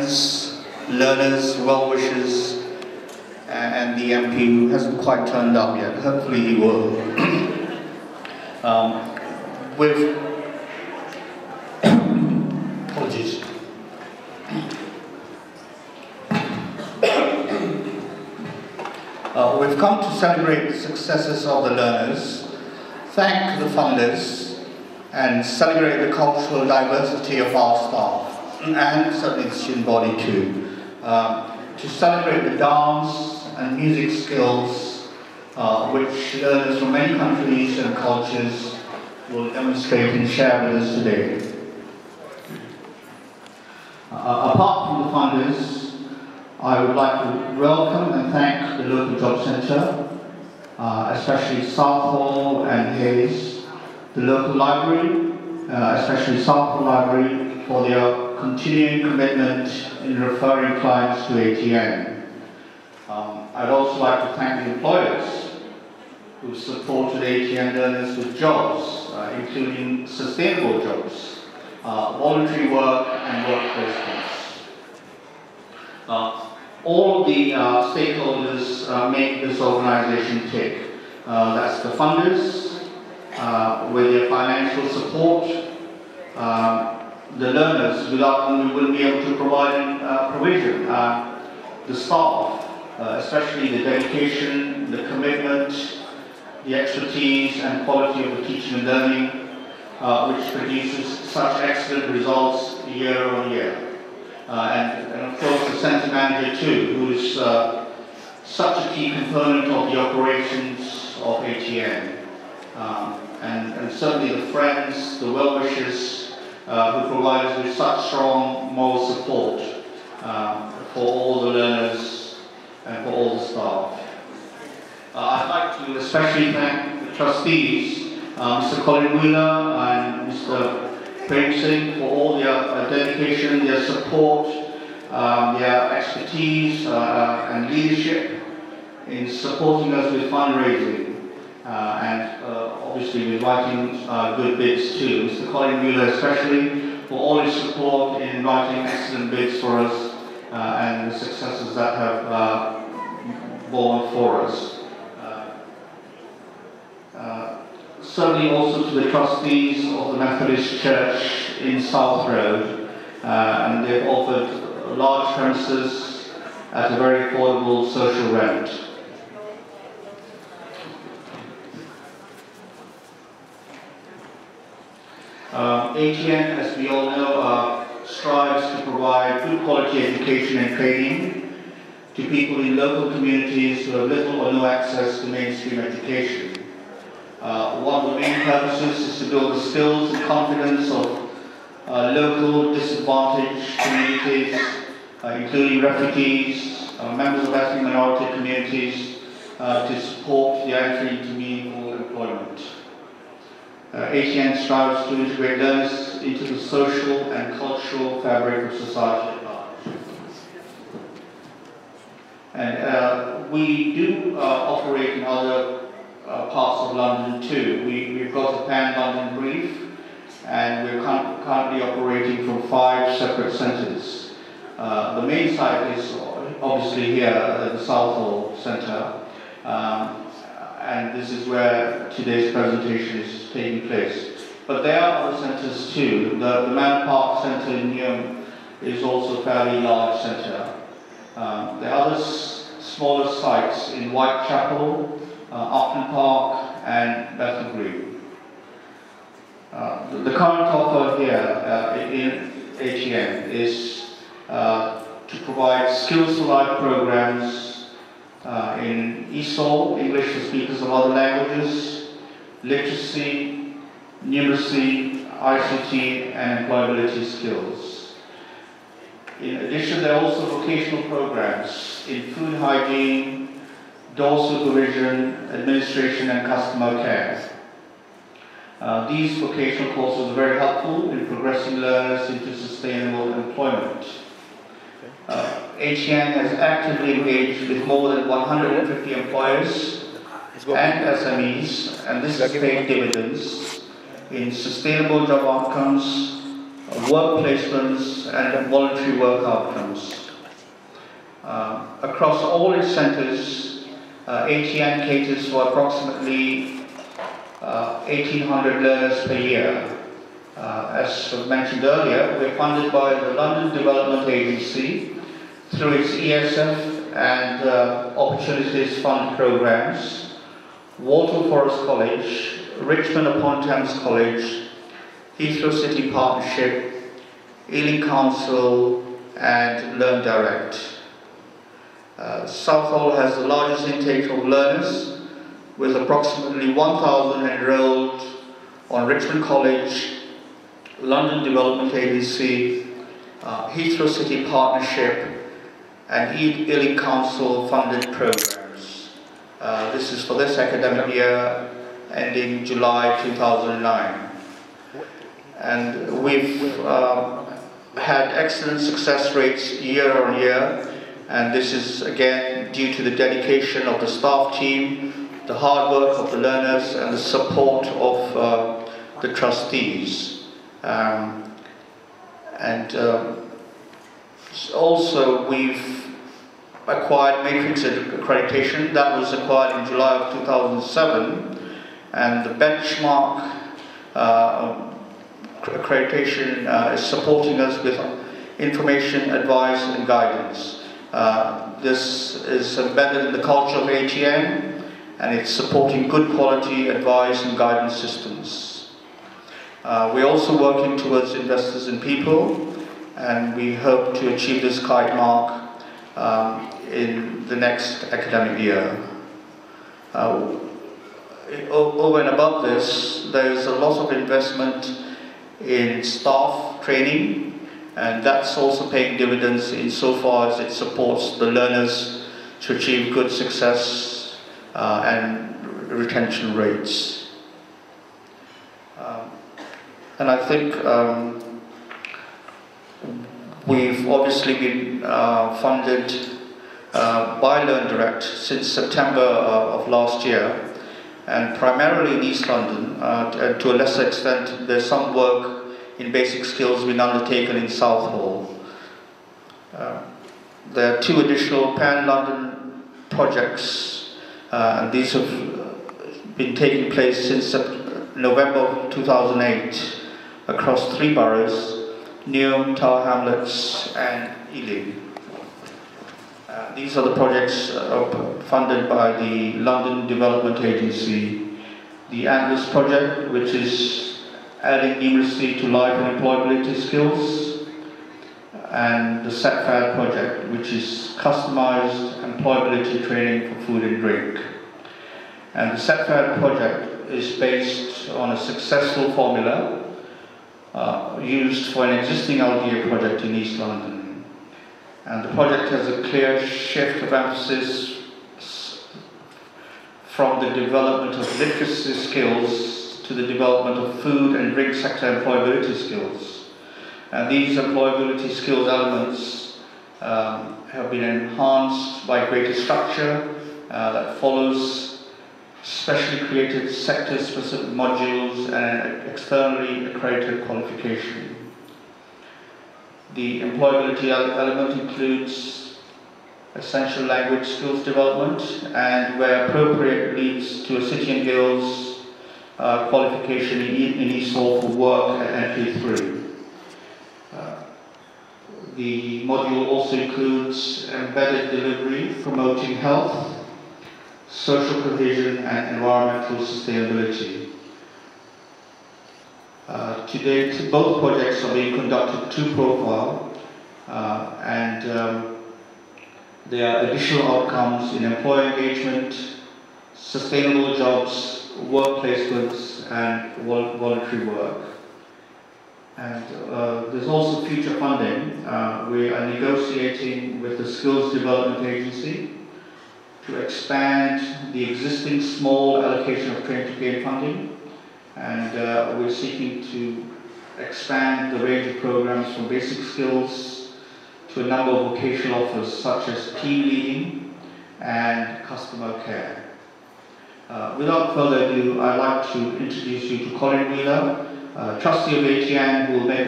friends, learners, well-wishers, and the MP who hasn't quite turned up yet. Hopefully he will. Apologies. We've come to celebrate the successes of the learners, thank the funders, and celebrate the cultural diversity of our staff, and certainly the student body too. To celebrate the dance and music skills which learners from many countries and cultures will demonstrate and share with us today. Apart from the funders, I would like to welcome and thank the local job centre, especially Southall and Hayes, the local library, especially Southall Library, for their continuing commitment in referring clients to ATN. I'd also like to thank the employers who supported ATN learners with jobs, including sustainable jobs, voluntary work and work placements. All of the stakeholders make this organization tick. That's the funders, with their financial support, the learners, without whom we wouldn't be able to provide provision, the staff, especially the dedication, the commitment, the expertise and quality of the teaching and learning, which produces such excellent results year on year. And of course the centre manager too, who is such a key component of the operations of ATN. And certainly the friends, the well-wishers who provide us with such strong moral support for all the learners and for all the staff. I'd like to especially thank the trustees, Mr. Colin Wheeler and Mr. Prem Singh, for all their dedication, their support, their expertise and leadership in supporting us with fundraising and obviously with writing good bids too. Mr. Colin Wheeler especially for all his support in writing excellent bids for us and the successes that have borne for us. Certainly also to the trustees of the Methodist Church in South Road, and they've offered large premises at a very affordable social rent. ATN, as we all know, strives to provide good quality education and training to people in local communities who have little or no access to mainstream education. One of the main purposes is to build the skills and confidence of local disadvantaged communities, including refugees, members of ethnic minority communities, to support the entry into meaningful employment. ATN strives to integrate learners into the social and cultural fabric of society at large. And we do operate in other parts of London too. We've got a pan-London brief, and we're currently operating from 5 separate centres. The main site is obviously here at the Southall Centre, and this is where today's presentation is taking place. But there are other centres too. The Manor Park Centre in Newham is also a fairly large centre. There are other smaller sites in Whitechapel, Upton Park and Bethnal Green. The current offer here in ATN is to provide Skills for Life programs in ESOL, English for speakers of other languages, literacy, numeracy, ICT and employability skills. In addition, there are also vocational programs in food hygiene, door supervision, administration and customer care. These vocational courses are very helpful in progressing learners into sustainable employment. ATN has actively engaged with more than 150 employers and SMEs, and this has paid dividends in sustainable job outcomes, work placements and voluntary work outcomes. Across all its centres, ATN caters for approximately 1,800 learners per year. As mentioned earlier, we are funded by the London Development Agency through its ESF and Opportunities Fund programs, Waltham Forest College, Richmond upon Thames College, Heathrow City Partnership, Ealing Council and Learn Direct. Southall has the largest intake of learners with approximately 1,000 enrolled on Richmond College, London Development Agency, Heathrow City Partnership and Ealing Council funded programs. This is for this academic year ending July 2009. And we've had excellent success rates year on year, and this is again due to the dedication of the staff team, the hard work of the learners and the support of the trustees. Also we've acquired Matrix accreditation. That was acquired in July of 2007, and the benchmark accreditation is supporting us with information, advice and guidance. This is embedded in the culture of ATN, and it's supporting good quality advice and guidance systems. We're also working towards investors in people, and we hope to achieve this kite mark in the next academic year. Over and above this, there is a lot of investment in staff training, and that's also paying dividends insofar as it supports the learners to achieve good success and retention rates. And I think we've obviously been funded by Learn Direct since September of last year, and primarily in East London. To a lesser extent, there's some work in basic skills being undertaken in Southall. There are 2 additional pan-London projects, and these have been taking place since November 2008 across 3 boroughs: Newham, Tower Hamlets and Ealing. These are the projects funded by the London Development Agency. The Atlas project, which is adding numeracy to life and employability skills, and the SETFAD project, which is customized employability training for food and drink. And the SETFAD project is based on a successful formula used for an existing LDA project in East London. And the project has a clear shift of emphasis from the development of literacy skills to the development of food and drink sector employability skills. And these employability skills elements have been enhanced by greater structure that follows specially created sector-specific modules and an externally accredited qualification. The employability element includes essential language skills development, and where appropriate leads to a City and Guilds qualification in Eastall for work at entry 3. The module also includes embedded delivery promoting health, social cohesion and environmental sustainability. To date, both projects are being conducted to profile, and there are additional outcomes in employee engagement, sustainable jobs, work placements and voluntary work. And there's also future funding. We are negotiating with the Skills Development Agency to expand the existing small allocation of train to gain funding, and we're seeking to expand the range of programs from basic skills to a number of vocational offers such as team leading and customer care. Without further ado, I'd like to introduce you to Colin Wheeler, trustee of ATN, who will make